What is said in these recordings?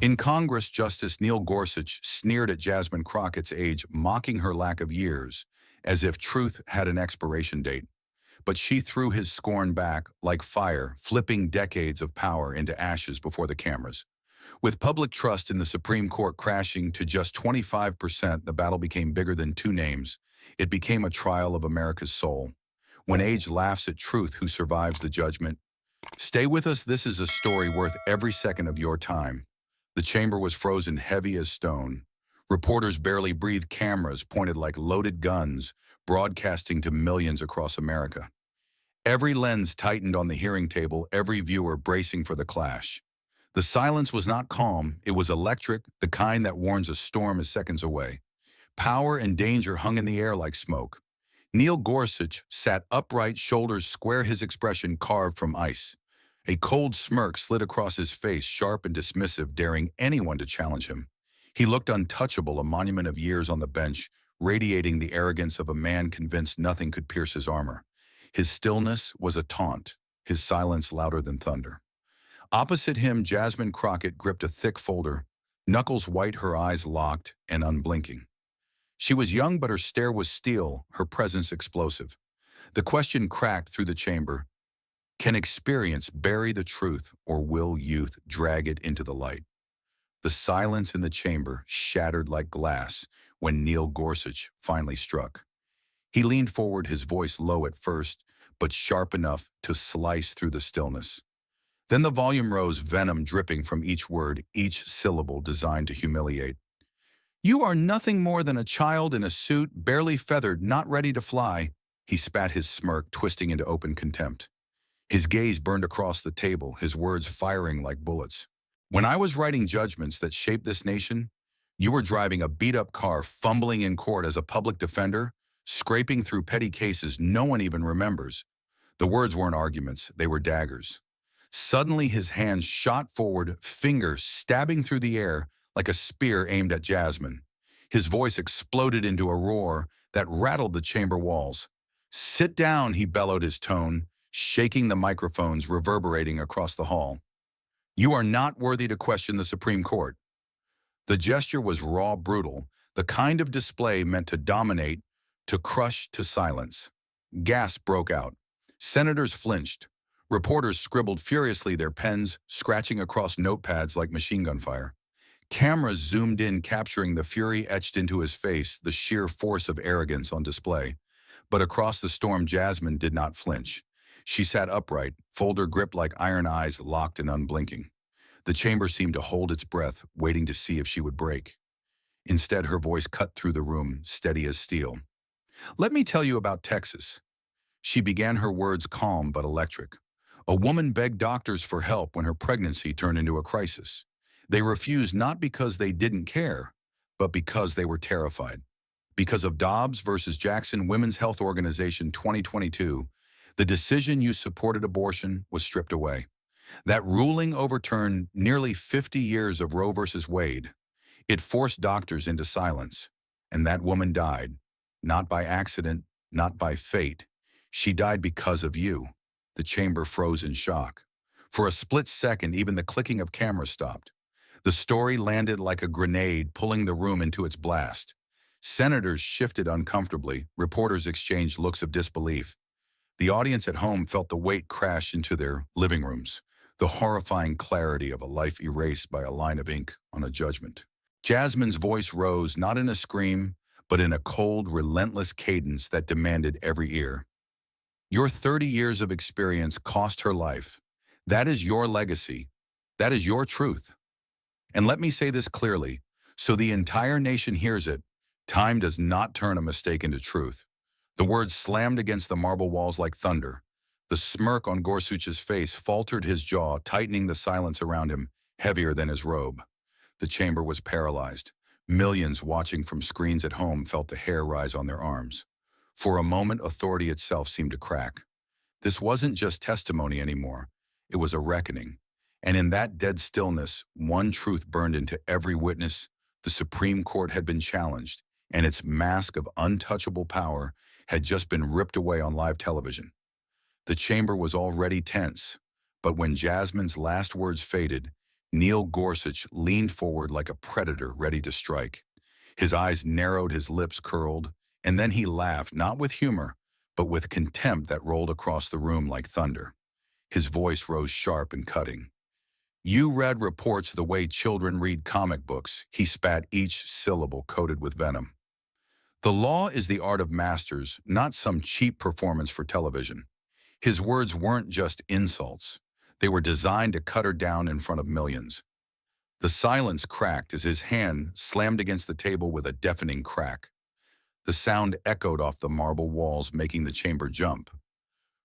In Congress, Justice Neil Gorsuch sneered at Jasmine Crockett's age, mocking her lack of years, as if truth had an expiration date. But she threw his scorn back like fire, flipping decades of power into ashes before the cameras. With public trust in the Supreme Court crashing to just 25%, the battle became bigger than two names. It became a trial of America's soul. When age laughs at truth, who survives the judgment? Stay with us. This is a story worth every second of your time. The chamber was frozen heavy as stone. Reporters barely breathed, cameras pointed like loaded guns, broadcasting to millions across America. Every lens tightened on the hearing table, every viewer bracing for the clash. The silence was not calm, it was electric, the kind that warns a storm is seconds away. Power and danger hung in the air like smoke. Neil Gorsuch sat upright, shoulders square, his expression carved from ice. A cold smirk slid across his face, sharp and dismissive, daring anyone to challenge him. He looked untouchable, a monument of years on the bench, radiating the arrogance of a man convinced nothing could pierce his armor. His stillness was a taunt, his silence louder than thunder. Opposite him, Jasmine Crockett gripped a thick folder, knuckles white, her eyes locked and unblinking. She was young, but her stare was steel, her presence explosive. The question cracked through the chamber. Can experience bury the truth, or will youth drag it into the light? The silence in the chamber shattered like glass when Neil Gorsuch finally struck. He leaned forward, his voice low at first, but sharp enough to slice through the stillness. Then the volume rose, venom dripping from each word, each syllable designed to humiliate. You are nothing more than a child in a suit, barely feathered, not ready to fly. He spat, his smirk twisting into open contempt. His gaze burned across the table, his words firing like bullets. When I was writing judgments that shaped this nation, you were driving a beat-up car, fumbling in court as a public defender, scraping through petty cases no one even remembers. The words weren't arguments, they were daggers. Suddenly his hands shot forward, fingers stabbing through the air like a spear aimed at Jasmine. His voice exploded into a roar that rattled the chamber walls. Sit down, he bellowed, his tone shaking the microphones reverberating across the hall. You are not worthy to question the Supreme Court. The gesture was raw, brutal, the kind of display meant to dominate, to crush to silence. Gasps broke out. Senators flinched. Reporters scribbled furiously, their pens scratching across notepads like machine gun fire. Cameras zoomed in, capturing the fury etched into his face, the sheer force of arrogance on display. But across the storm, Jasmine did not flinch. She sat upright, folder gripped like iron, eyes locked and unblinking. The chamber seemed to hold its breath, waiting to see if she would break. Instead, her voice cut through the room, steady as steel. Let me tell you about Texas. She began, her words calm but electric. A woman begged doctors for help when her pregnancy turned into a crisis. They refused not because they didn't care, but because they were terrified. Because of Dobbs versus Jackson, Women's Health Organization 2022, the decision you supported abortion was stripped away. That ruling overturned nearly 50 years of Roe versus Wade. It forced doctors into silence, and that woman died, not by accident, not by fate. She died because of you. The chamber froze in shock. For a split second, even the clicking of cameras stopped. The story landed like a grenade, pulling the room into its blast. Senators shifted uncomfortably, reporters exchanged looks of disbelief. The audience at home felt the weight crash into their living rooms, the horrifying clarity of a life erased by a line of ink on a judgment. Jasmine's voice rose, not in a scream, but in a cold, relentless cadence that demanded every ear. Your 30 years of experience cost her life. That is your legacy. That is your truth. And let me say this clearly, so the entire nation hears it, time does not turn a mistake into truth. The words slammed against the marble walls like thunder. The smirk on Gorsuch's face faltered, his jaw tightening, the silence around him heavier than his robe. The chamber was paralyzed. Millions watching from screens at home felt the hair rise on their arms. For a moment, authority itself seemed to crack. This wasn't just testimony anymore. It was a reckoning. And in that dead stillness, one truth burned into every witness. The Supreme Court had been challenged, and its mask of untouchable power had just been ripped away on live television. The chamber was already tense, but when Jasmine's last words faded, Neil Gorsuch leaned forward like a predator ready to strike. His eyes narrowed, his lips curled, and then he laughed, not with humor, but with contempt that rolled across the room like thunder. His voice rose sharp and cutting. "You read reports the way children read comic books," he spat, each syllable coated with venom. "The law is the art of masters, not some cheap performance for television." His words weren't just insults. They were designed to cut her down in front of millions. The silence cracked as his hand slammed against the table with a deafening crack. The sound echoed off the marble walls, making the chamber jump.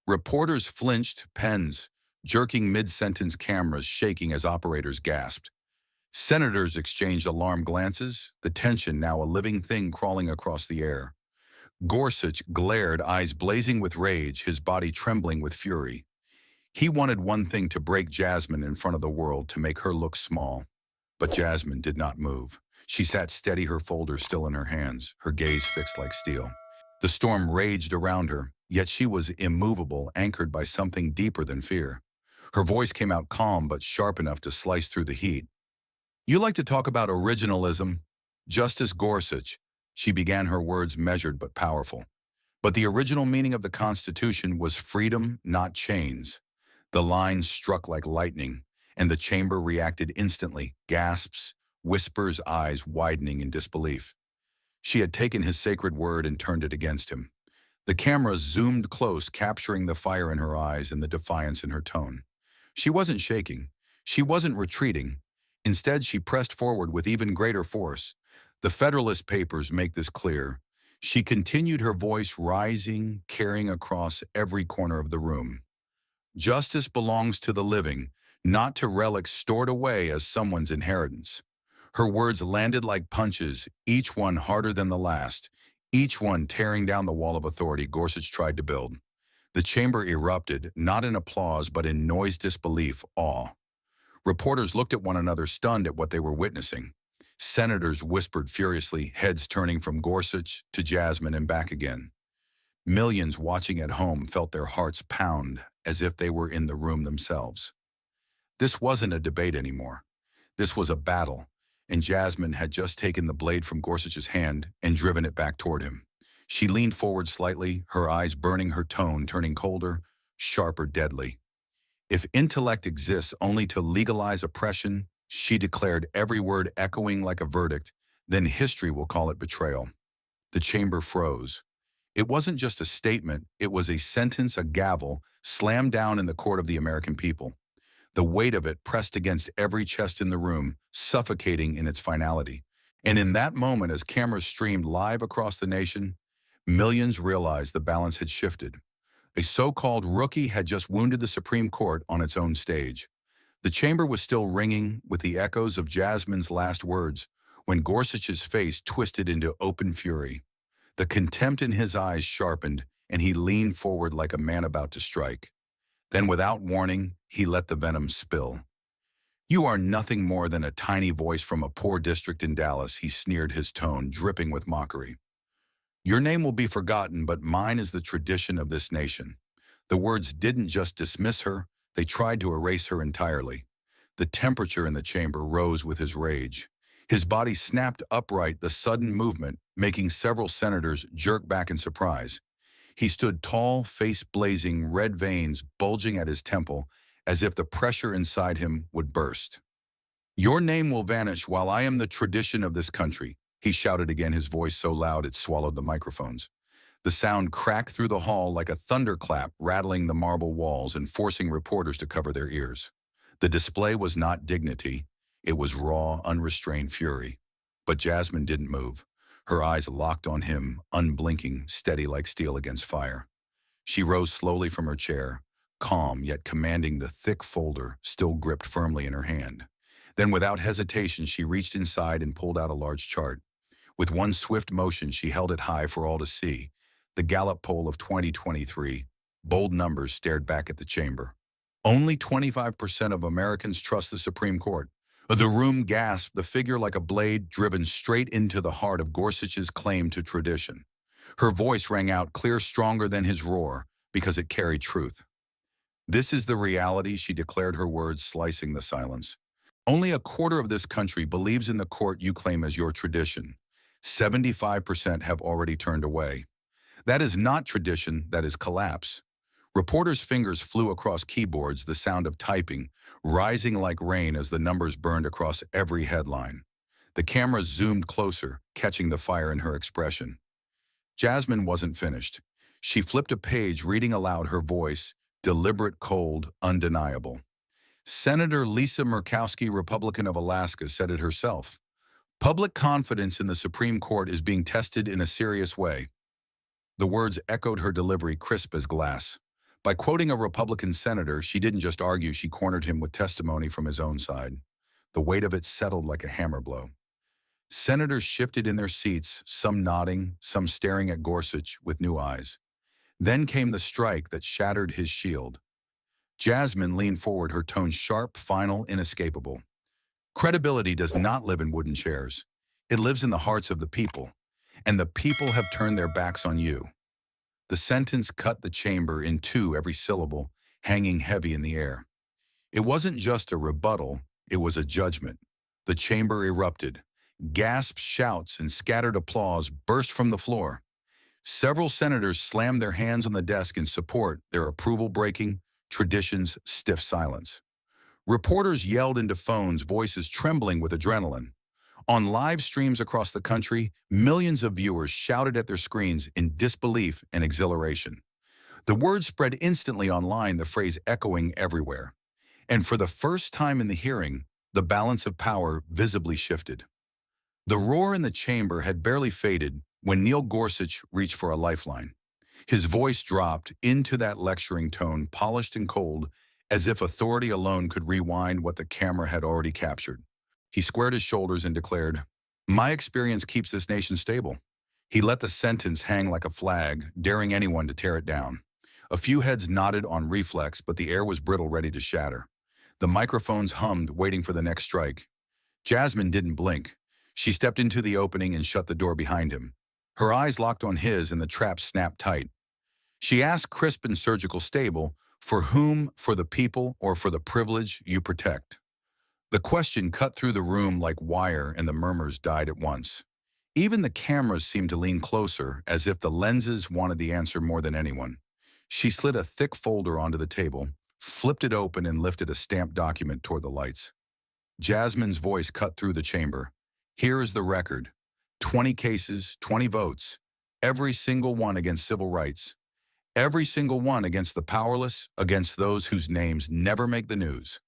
Reporters flinched, pens jerking mid-sentence, cameras shaking as operators gasped. Senators exchanged alarmed glances, the tension now a living thing crawling across the air. Gorsuch glared, eyes blazing with rage, his body trembling with fury. He wanted one thing: to break Jasmine in front of the world, to make her look small. But Jasmine did not move. She sat steady, her folder still in her hands, her gaze fixed like steel. The storm raged around her, yet she was immovable, anchored by something deeper than fear. Her voice came out calm but sharp enough to slice through the heat. "You like to talk about originalism? Justice Gorsuch," she began, her words measured but powerful. "But the original meaning of the Constitution was freedom, not chains." The lines struck like lightning, and the chamber reacted instantly, gasps, whispers, eyes widening in disbelief. She had taken his sacred word and turned it against him. The camera zoomed close, capturing the fire in her eyes and the defiance in her tone. She wasn't shaking. She wasn't retreating. Instead, she pressed forward with even greater force. "The Federalist Papers make this clear." She continued, her voice rising, carrying across every corner of the room. "Justice belongs to the living, not to relics stored away as someone's inheritance." Her words landed like punches, each one harder than the last, each one tearing down the wall of authority Gorsuch tried to build. The chamber erupted, not in applause but in noised disbelief, awe. Reporters looked at one another, stunned at what they were witnessing. Senators whispered furiously, heads turning from Gorsuch to Jasmine and back again. Millions watching at home felt their hearts pound as if they were in the room themselves. This wasn't a debate anymore. This was a battle, and Jasmine had just taken the blade from Gorsuch's hand and driven it back toward him. She leaned forward slightly, her eyes burning, her tone turning colder, sharper, deadly. "If intellect exists only to legalize oppression," she declared, every word echoing like a verdict, "then history will call it betrayal." The chamber froze. It wasn't just a statement, it was a sentence, a gavel, slammed down in the court of the American people. The weight of it pressed against every chest in the room, suffocating in its finality. And in that moment, as cameras streamed live across the nation, millions realized the balance had shifted. A so-called rookie had just wounded the Supreme Court on its own stage. The chamber was still ringing with the echoes of Jasmine's last words when Gorsuch's face twisted into open fury. The contempt in his eyes sharpened, and he leaned forward like a man about to strike. Then, without warning, he let the venom spill. "You are nothing more than a tiny voice from a poor district in Dallas," he sneered, his tone dripping with mockery. "Your name will be forgotten, but mine is the tradition of this nation." The words didn't just dismiss her, they tried to erase her entirely. The temperature in the chamber rose with his rage. His body snapped upright, the sudden movement making several senators jerk back in surprise. He stood tall, face blazing, red veins bulging at his temple, as if the pressure inside him would burst. "Your name will vanish while I am the tradition of this country," he shouted again, his voice so loud it swallowed the microphones. The sound cracked through the hall like a thunderclap, rattling the marble walls and forcing reporters to cover their ears. The display was not dignity, it was raw, unrestrained fury. But Jasmine didn't move. Her eyes locked on him, unblinking, steady like steel against fire. She rose slowly from her chair, calm yet commanding, the thick folder still gripped firmly in her hand. Then, without hesitation, she reached inside and pulled out a large chart. With one swift motion, she held it high for all to see. The Gallup poll of 2023, bold numbers stared back at the chamber. Only 25% of Americans trust the Supreme Court. The room gasped, the figure like a blade driven straight into the heart of Gorsuch's claim to tradition. Her voice rang out clear, stronger than his roar, because it carried truth. "This is the reality," she declared, her words slicing the silence. Only a quarter of this country believes in the court you claim as your tradition. 75% have already turned away. That is not tradition, that is collapse. Reporters' fingers flew across keyboards, the sound of typing, rising like rain as the numbers burned across every headline. The camera zoomed closer, catching the fire in her expression. Jasmine wasn't finished. She flipped a page, reading aloud, her voice, deliberate, cold, undeniable. Senator Lisa Murkowski, Republican of Alaska, said it herself. Public confidence in the Supreme Court is being tested in a serious way. The words echoed her delivery, crisp as glass. By quoting a Republican senator, she didn't just argue, she cornered him with testimony from his own side. The weight of it settled like a hammer blow. Senators shifted in their seats, some nodding, some staring at Gorsuch with new eyes. Then came the strike that shattered his shield. Jasmine leaned forward, her tone sharp, final, inescapable. Credibility does not live in wooden chairs. It lives in the hearts of the people, and the people have turned their backs on you. The sentence cut the chamber in two, every syllable hanging heavy in the air. It wasn't just a rebuttal, it was a judgment. The chamber erupted. Gasps, shouts, and scattered applause burst from the floor. Several senators slammed their hands on the desk in support, their approval breaking tradition's stiff silence. Reporters yelled into phones, voices trembling with adrenaline. On live streams across the country, millions of viewers shouted at their screens in disbelief and exhilaration. The word spread instantly online, the phrase echoing everywhere. And for the first time in the hearing, the balance of power visibly shifted. The roar in the chamber had barely faded when Neil Gorsuch reached for a lifeline. His voice dropped into that lecturing tone, polished and cold, as if authority alone could rewind what the camera had already captured. He squared his shoulders and declared, "My experience keeps this nation stable." He let the sentence hang like a flag, daring anyone to tear it down. A few heads nodded on reflex, but the air was brittle, ready to shatter. The microphones hummed, waiting for the next strike. Jasmine didn't blink. She stepped into the opening and shut the door behind him. Her eyes locked on his, and the trap snapped tight. She asked, crisp and surgical, stable, "For whom? For the people, or for the privilege you protect?" The question cut through the room like wire, and the murmurs died at once. Even the cameras seemed to lean closer, as if the lenses wanted the answer more than anyone. She slid a thick folder onto the table, flipped it open, and lifted a stamped document toward the lights. Jasmine's voice cut through the chamber. "Here is the record. 20 cases, 20 votes. Every single one against civil rights. Every single one against the powerless, against those whose names never make the news."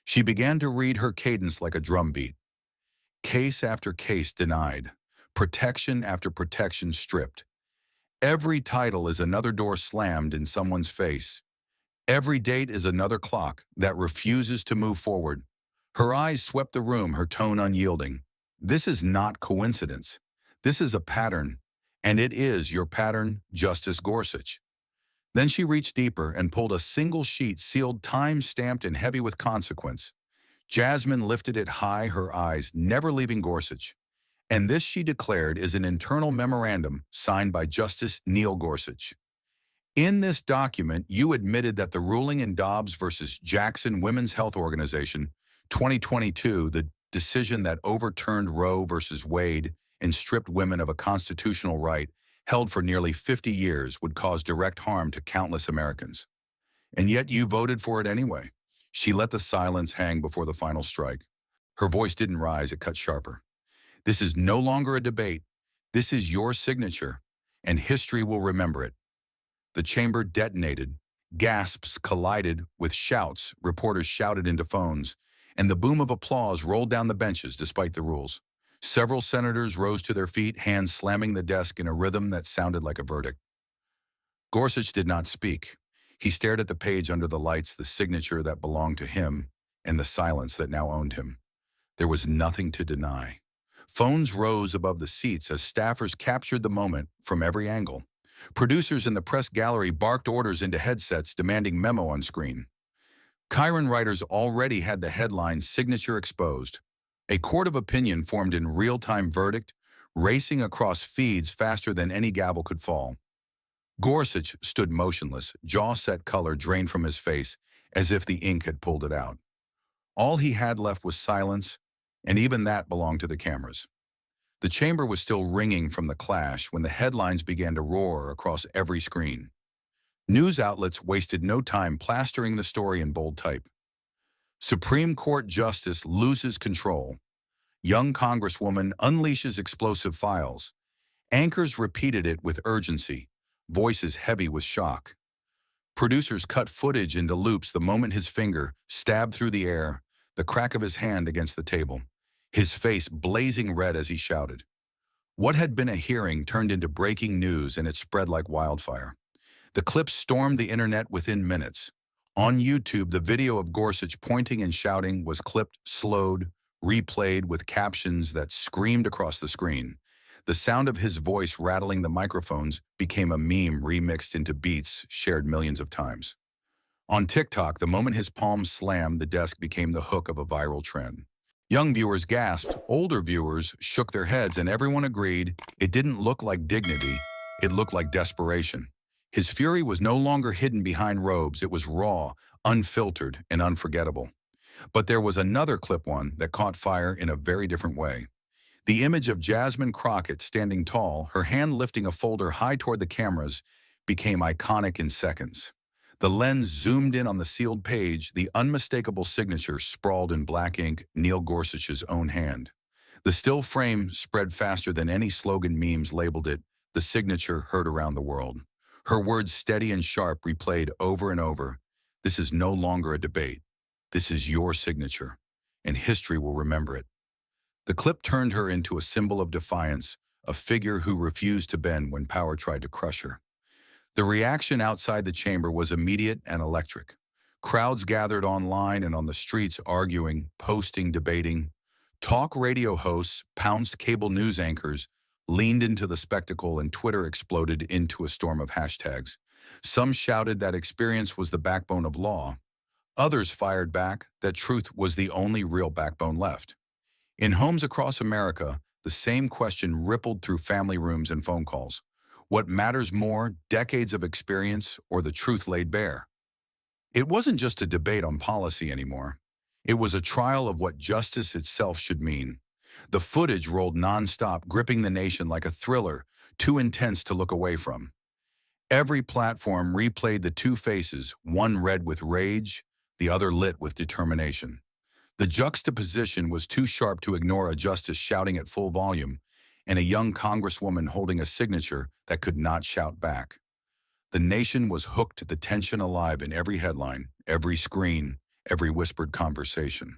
She began to read, her cadence like a drumbeat. Case after case denied. Protection after protection stripped. Every title is another door slammed in someone's face. Every date is another clock that refuses to move forward. Her eyes swept the room, her tone unyielding. "This is not coincidence. This is a pattern, and it is your pattern, Justice Gorsuch." Then she reached deeper and pulled a single sheet, sealed, time-stamped, and heavy with consequence. Jasmine lifted it high, her eyes never leaving Gorsuch. "And this," she declared, "is an internal memorandum signed by Justice Neil Gorsuch. In this document, you admitted that the ruling in Dobbs versus Jackson Women's Health Organization, 2022, the decision that overturned Roe versus Wade and stripped women of a constitutional right held for nearly 50 years, would cause direct harm to countless Americans. And yet you voted for it anyway." She let the silence hang before the final strike. Her voice didn't rise, it cut sharper. "This is no longer a debate. This is your signature, and history will remember it." The chamber detonated. Gasps collided with shouts, reporters shouted into phones, and the boom of applause rolled down the benches despite the rules. Several senators rose to their feet, hands slamming the desk in a rhythm that sounded like a verdict. Gorsuch did not speak. He stared at the page under the lights, the signature that belonged to him, and the silence that now owned him. There was nothing to deny. Phones rose above the seats as staffers captured the moment from every angle. Producers in the press gallery barked orders into headsets, demanding memo on screen. Chiron writers already had the headline "Signature Exposed." A court of opinion formed in real-time, verdict racing across feeds faster than any gavel could fall. Gorsuch stood motionless, jaw set, color drained from his face, as if the ink had pulled it out. All he had left was silence, and even that belonged to the cameras. The chamber was still ringing from the clash when the headlines began to roar across every screen. News outlets wasted no time plastering the story in bold type. Supreme Court Justice loses control. Young Congresswoman unleashes explosive files. Anchors repeated it with urgency, voices heavy with shock. Producers cut footage into loops the moment his finger stabbed through the air, the crack of his hand against the table, his face blazing red as he shouted. What had been a hearing turned into breaking news, and it spread like wildfire. The clips stormed the internet within minutes. On YouTube, the video of Gorsuch pointing and shouting was clipped, slowed, replayed with captions that screamed across the screen. The sound of his voice rattling the microphones became a meme remixed into beats shared millions of times. On TikTok, the moment his palm slammed the desk became the hook of a viral trend. Young viewers gasped, older viewers shook their heads, and everyone agreed it didn't look like dignity, it looked like desperation. His fury was no longer hidden behind robes, it was raw, unfiltered, and unforgettable. But there was another clip one that caught fire in a very different way. The image of Jasmine Crockett standing tall, her hand lifting a folder high toward the cameras, became iconic in seconds. The lens zoomed in on the sealed page, the unmistakable signature sprawled in black ink, Neil Gorsuch's own hand. The still frame spread faster than any slogan memes labeled it, the signature heard around the world. Her words steady and sharp replayed over and over. This is no longer a debate. This is your signature, and history will remember it. The clip turned her into a symbol of defiance, a figure who refused to bend when power tried to crush her. The reaction outside the chamber was immediate and electric. Crowds gathered online and on the streets arguing, posting, debating. Talk radio hosts pounced cable news anchors, leaned into the spectacle, and Twitter exploded into a storm of hashtags. Some shouted that experience was the backbone of law. Others fired back that truth was the only real backbone left. In homes across America, the same question rippled through family rooms and phone calls. What matters more, decades of experience or the truth laid bare? It wasn't just a debate on policy anymore. It was a trial of what justice itself should mean. The footage rolled nonstop, gripping the nation like a thriller, too intense to look away from. Every platform replayed the two faces, one red with rage, the other lit with determination. The juxtaposition was too sharp to ignore a justice shouting at full volume and a young congresswoman holding a signature that could not shout back. The nation was hooked, the tension alive in every headline, every screen, every whispered conversation.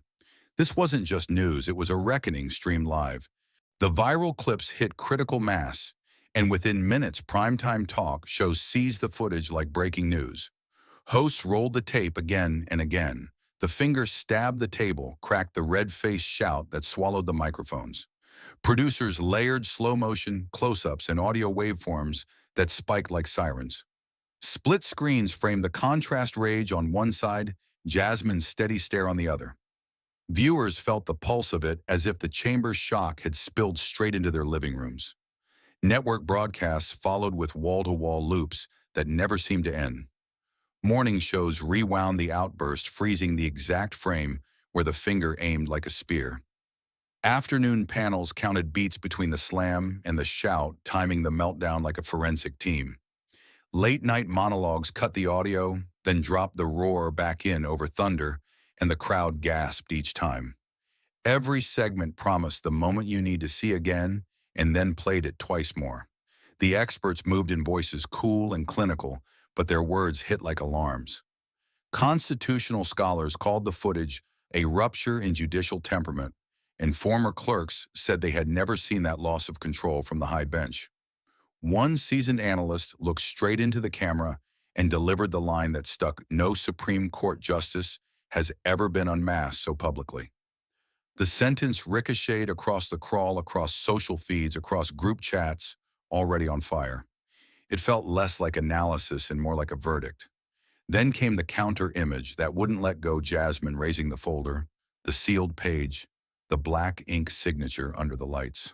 This wasn't just news, it was a reckoning streamed live. The viral clips hit critical mass, and within minutes, primetime talk shows seized the footage like breaking news. Hosts rolled the tape again and again. The finger stabbed the table, cracked the red-faced shout that swallowed the microphones. Producers layered slow-motion, close-ups, and audio waveforms that spiked like sirens. Split screens framed the contrast rage on one side, Jasmine's steady stare on the other. Viewers felt the pulse of it as if the chamber's shock had spilled straight into their living rooms. Network broadcasts followed with wall-to-wall loops that never seemed to end. Morning shows rewound the outburst, freezing the exact frame where the finger aimed like a spear. Afternoon panels counted beats between the slam and the shout, timing the meltdown like a forensic team. Late-night monologues cut the audio, then dropped the roar back in over thunder, and the crowd gasped each time. Every segment promised the moment you need to see again, and then played it twice more. The experts moved in voices cool and clinical, but their words hit like alarms. Constitutional scholars called the footage a rupture in judicial temperament, and former clerks said they had never seen that loss of control from the high bench. One seasoned analyst looked straight into the camera and delivered the line that stuck: "No Supreme Court justice has ever been unmasked so publicly." The sentence ricocheted across the crawl, across social feeds, across group chats, already on fire. It felt less like analysis and more like a verdict. Then came the counter image that wouldn't let go: Jasmine raising the folder, the sealed page, the black ink signature under the lights.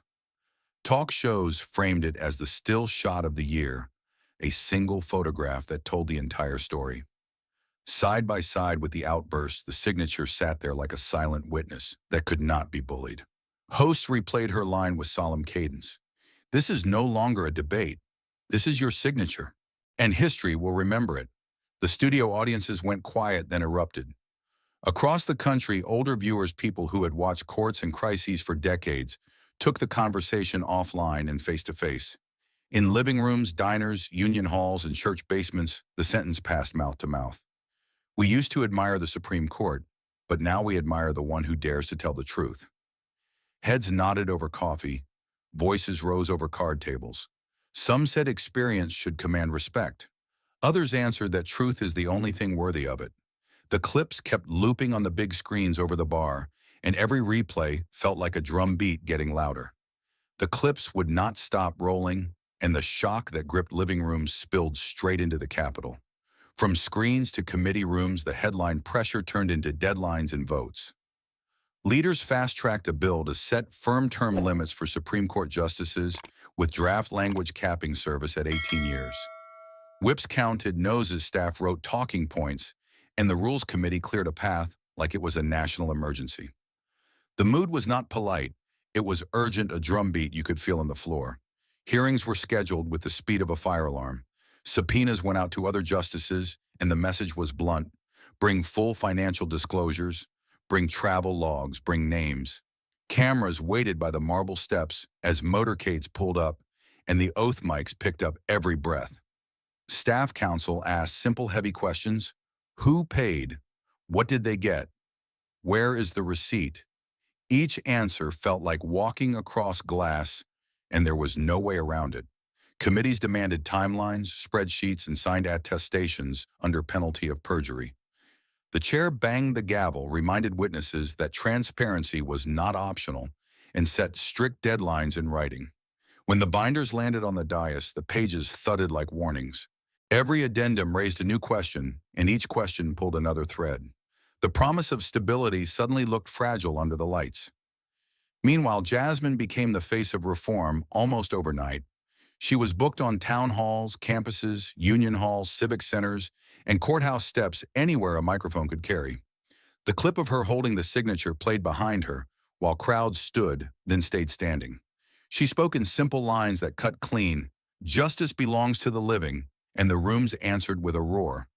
Talk shows framed it as the still shot of the year, a single photograph that told the entire story. Side by side with the outburst, the signature sat there like a silent witness that could not be bullied. Host replayed her line with solemn cadence. This is no longer a debate. This is your signature. And history will remember it. The studio audiences went quiet, then erupted. Across the country, older viewers, people who had watched courts and crises for decades, took the conversation offline and face-to-face. In living rooms, diners, union halls, and church basements, the sentence passed mouth to mouth. We used to admire the Supreme Court, but now we admire the one who dares to tell the truth. Heads nodded over coffee. Voices rose over card tables. Some said experience should command respect. Others answered that truth is the only thing worthy of it. The clips kept looping on the big screens over the bar, and every replay felt like a drum beat getting louder. The clips would not stop rolling, and the shock that gripped living rooms spilled straight into the Capitol. From screens to committee rooms, the headline pressure turned into deadlines and votes. Leaders fast-tracked a bill to set firm term limits for Supreme Court justices, with draft language capping service at 18 years. Whips counted, noses staff wrote talking points, and the Rules Committee cleared a path like it was a national emergency. The mood was not polite. It was urgent, a drumbeat you could feel on the floor. Hearings were scheduled with the speed of a fire alarm. Subpoenas went out to other justices, and the message was blunt. Bring full financial disclosures. Bring travel logs. Bring names. Cameras waited by the marble steps as motorcades pulled up, and the oath mics picked up every breath. Staff counsel asked simple, heavy questions. Who paid? What did they get? Where is the receipt? Each answer felt like walking across glass, and there was no way around it. Committees demanded timelines, spreadsheets, and signed attestations under penalty of perjury. The chair banged the gavel, reminded witnesses that transparency was not optional, and set strict deadlines in writing. When the binders landed on the dais, the pages thudded like warnings. Every addendum raised a new question, and each question pulled another thread. The promise of stability suddenly looked fragile under the lights. Meanwhile, Jasmine became the face of reform almost overnight. She was booked on town halls, campuses, union halls, civic centers, and courthouse steps anywhere a microphone could carry. The clip of her holding the signature played behind her, while crowds stood, then stayed standing. She spoke in simple lines that cut clean. Justice belongs to the living, and the rooms answered with a roar.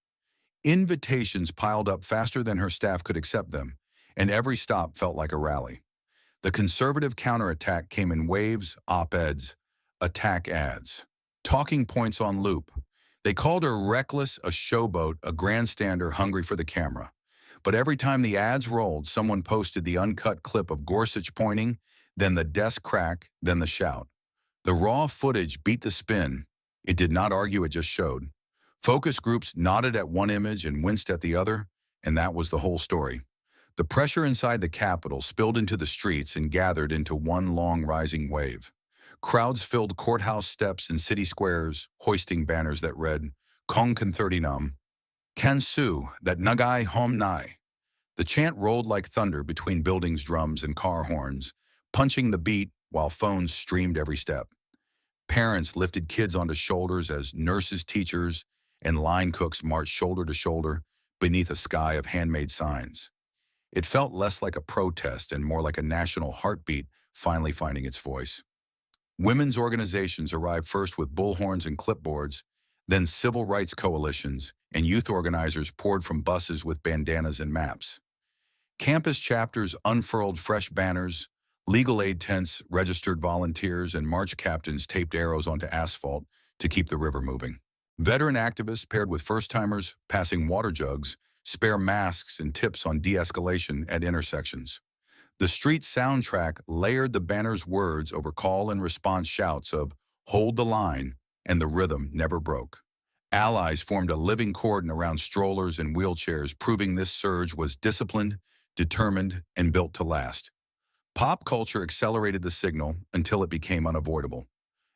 Invitations piled up faster than her staff could accept them, and every stop felt like a rally. The conservative counterattack came in waves, op-eds, attack ads, talking points on loop. They called her reckless, a showboat, a grandstander hungry for the camera. But every time the ads rolled, someone posted the uncut clip of Gorsuch pointing, then the desk crack, then the shout. The raw footage beat the spin. It did not argue, it just showed. Focus groups nodded at one image and winced at the other, and that was the whole story. The pressure inside the Capitol spilled into the streets and gathered into one long rising wave. Crowds filled courthouse steps and city squares, hoisting banners that read, Kong Kanthirtinam, Kansu, that Nagai Hom Nai. The chant rolled like thunder between buildings' drums and car horns, punching the beat while phones streamed every step. Parents lifted kids onto shoulders as nurses, teachers, and line cooks marched shoulder to shoulder beneath a sky of handmade signs. It felt less like a protest and more like a national heartbeat finally finding its voice. Women's organizations arrived first with bullhorns and clipboards, then civil rights coalitions, and youth organizers poured from buses with bandanas and maps. Campus chapters unfurled fresh banners, legal aid tents registered volunteers, and march captains taped arrows onto asphalt to keep the river moving. Veteran activists paired with first-timers passing water jugs, spare masks, and tips on de-escalation at intersections. The street soundtrack layered the banner's words over call and response shouts of "Hold the line," and the rhythm never broke. Allies formed a living cordon around strollers and wheelchairs, proving this surge was disciplined, determined, and built to last. Pop culture accelerated the signal until it became unavoidable.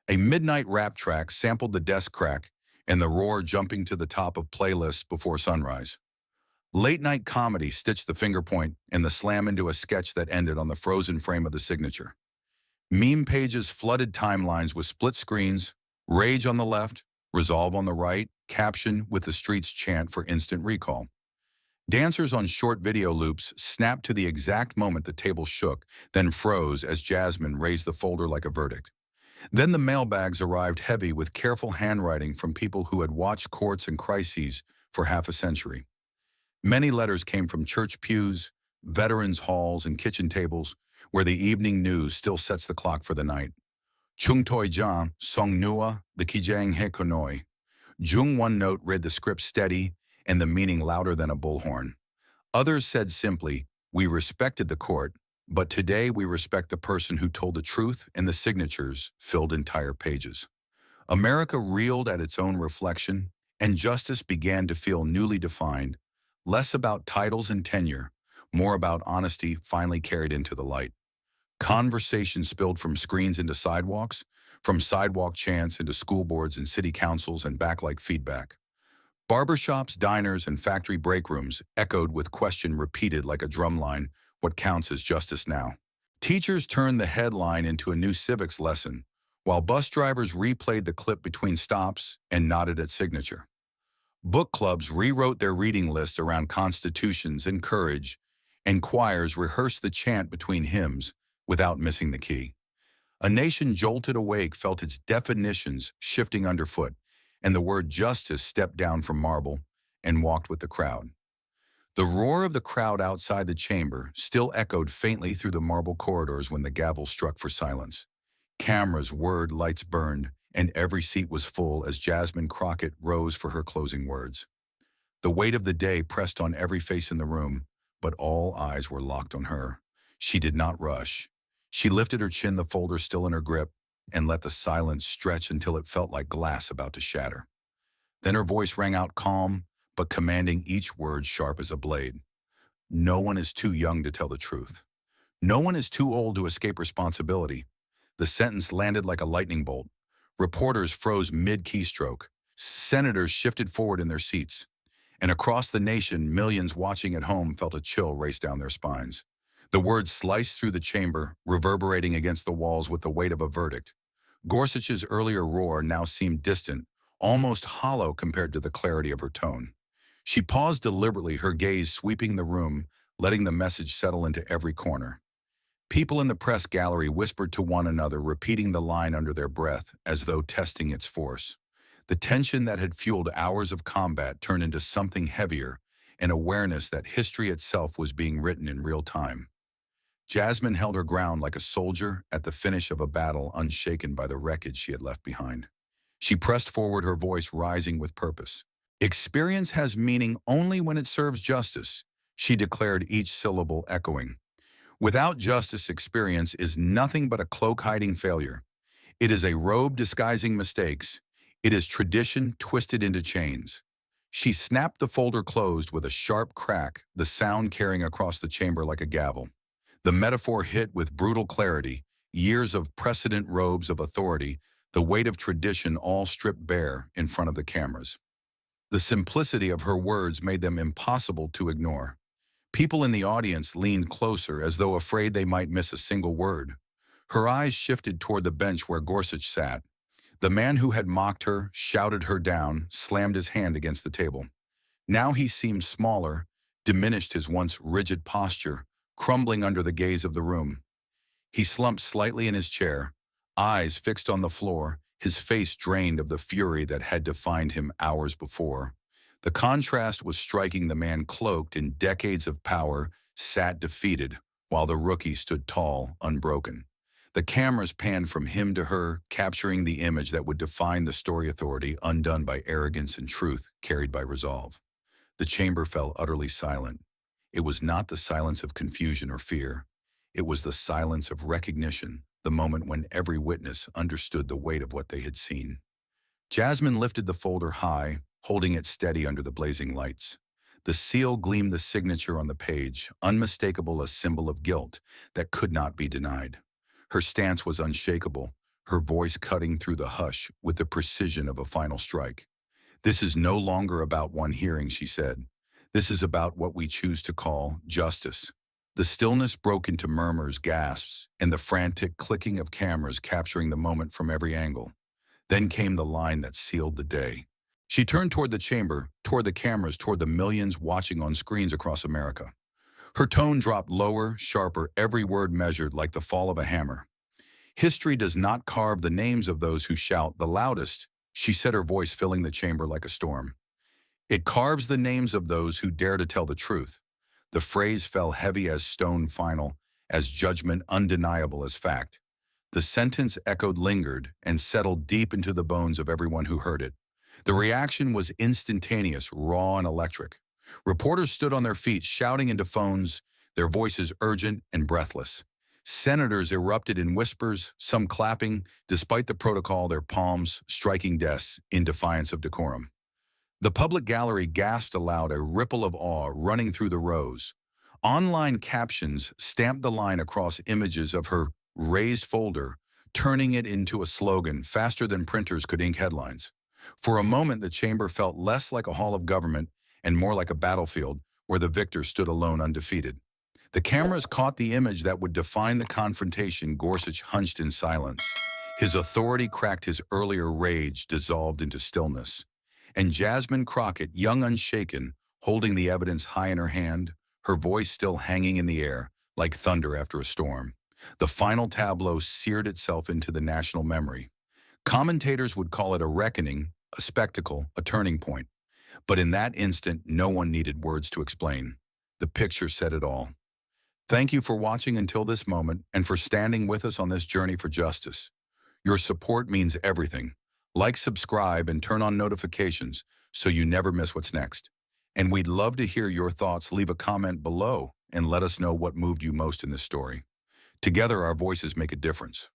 A midnight rap track sampled the desk crack and the roar jumping to the top of playlists before sunrise. Late-night comedy stitched the finger point and the slam into a sketch that ended on the frozen frame of the signature. Meme pages flooded timelines with split screens, rage on the left, resolve on the right, caption with the street's chant for instant recall. Dancers on short video loops snapped to the exact moment the table shook, then froze as Jasmine raised the folder like a verdict. Then the mailbags arrived heavy with careful handwriting from people who had watched courts and crises for half a century. Many letters came from church pews, veterans' halls, and kitchen tables, where the evening news still sets the clock for the night. Chung Toi Jang, Song Nua, the Kijang He Konoi. Jung one note read the script steady and the meaning louder than a bullhorn. Others said simply, "We respected the court, but today we respect the person who told the truth," and the signatures filled entire pages. America reeled at its own reflection, and justice began to feel newly defined, less about titles and tenure, more about honesty finally carried into the light. Conversation spilled from screens into sidewalks, from sidewalk chants into school boards and city councils and back like feedback. Barbershops, diners, and factory break rooms echoed with question repeated like a drumline, what counts as justice now? Teachers turned the headline into a new civics lesson, while bus drivers replayed the clip between stops and nodded at signature. Book clubs rewrote their reading lists around constitutions and courage, and choirs rehearsed the chant between hymns without missing the key. A nation jolted awake felt its definitions shifting underfoot, and the word justice stepped down from marble and walked with the crowd. The roar of the crowd outside the chamber still echoed faintly through the marble corridors when the gavel struck for silence. Cameras whirred, lights burned, and every seat was full as Jasmine Crockett rose for her closing words. The weight of the day pressed on every face in the room, but all eyes were locked on her. She did not rush. She lifted her chin, the folder still in her grip, and let the silence stretch until it felt like glass about to shatter. Then her voice rang out calm, but commanding, each word sharp as a blade. No one is too young to tell the truth. No one is too old to escape responsibility. The sentence landed like a lightning bolt. Reporters froze mid-keystroke. Senators shifted forward in their seats. And across the nation, millions watching at home felt a chill race down their spines. The words sliced through the chamber, reverberating against the walls with the weight of a verdict. Gorsuch's earlier roar now seemed distant, almost hollow compared to the clarity of her tone. She paused deliberately, her gaze sweeping the room, letting the message settle into every corner. People in the press gallery whispered to one another, repeating the line under their breath as though testing its force. The tension that had fueled hours of combat turned into something heavier, an awareness that history itself was being written in real time. Jasmine held her ground like a soldier at the finish of a battle, unshaken by the wreckage she had left behind. She pressed forward, her voice rising with purpose. "Experience has meaning only when it serves justice," she declared, each syllable echoing. "Without justice, experience is nothing but a cloak hiding failure. It is a robe disguising mistakes. It is tradition twisted into chains." She snapped the folder closed with a sharp crack, the sound carrying across the chamber like a gavel. The metaphor hit with brutal clarity, years of precedent, robes of authority, the weight of tradition all stripped bare in front of the cameras. The simplicity of her words made them impossible to ignore. People in the audience leaned closer as though afraid they might miss a single word. Her eyes shifted toward the bench where Gorsuch sat. The man who had mocked her, shouted her down, slammed his hand against the table. Now he seemed smaller, diminished, his once rigid posture crumbling under the gaze of the room. He slumped slightly in his chair, eyes fixed on the floor, his face drained of the fury that had defined him hours before. The contrast was striking. The man cloaked in decades of power sat defeated, while the rookie stood tall, unbroken. The cameras panned from him to her, capturing the image that would define the story authority, undone by arrogance and truth carried by resolve. The chamber fell utterly silent. It was not the silence of confusion or fear. It was the silence of recognition, the moment when every witness understood the weight of what they had seen. Jasmine lifted the folder high, holding it steady under the blazing lights. The seal gleamed, the signature on the page, unmistakable, a symbol of guilt that could not be denied. Her stance was unshakable, her voice cutting through the hush with the precision of a final strike. "This is no longer about one hearing," she said. "This is about what we choose to call justice." The stillness broke into murmurs, gasps, and the frantic clicking of cameras capturing the moment from every angle. Then came the line that sealed the day. She turned toward the chamber, toward the cameras, toward the millions watching on screens across America. Her tone dropped lower, sharper, every word measured like the fall of a hammer. History does not carve the names of those who shout the loudest, she said, her voice filling the chamber like a storm. It carves the names of those who dare to tell the truth. The phrase fell heavy as stone, final, as judgment undeniable as fact. The sentence echoed, lingered, and settled deep into the bones of everyone who heard it. The reaction was instantaneous, raw and electric. Reporters stood on their feet, shouting into phones, their voices urgent and breathless. Senators erupted in whispers, some clapping, despite the protocol, their palms striking desks in defiance of decorum. The public gallery gasped aloud, a ripple of awe running through the rows. Online captions stamped the line across images of her raised folder, turning it into a slogan faster than printers could ink headlines. For a moment, the chamber felt less like a hall of government and more like a battlefield where the victor stood alone, undefeated. The cameras caught the image that would define the confrontation. Gorsuch hunched in silence. His authority cracked, his earlier rage dissolved into stillness. And Jasmine Crockett, young, unshaken, holding the evidence high in her hand, her voice still hanging in the air like thunder after a storm. The final tableau seared itself into the national memory. Commentators would call it a reckoning, a spectacle, a turning point. But in that instant, no one needed words to explain. The picture said it all. Thank you for watching until this moment and for standing with us on this journey for justice. Your support means everything. Like, subscribe, and turn on notifications so you never miss what's next. And we'd love to hear your thoughts. Leave a comment below and let us know what moved you most in this story. Together, our voices make a difference.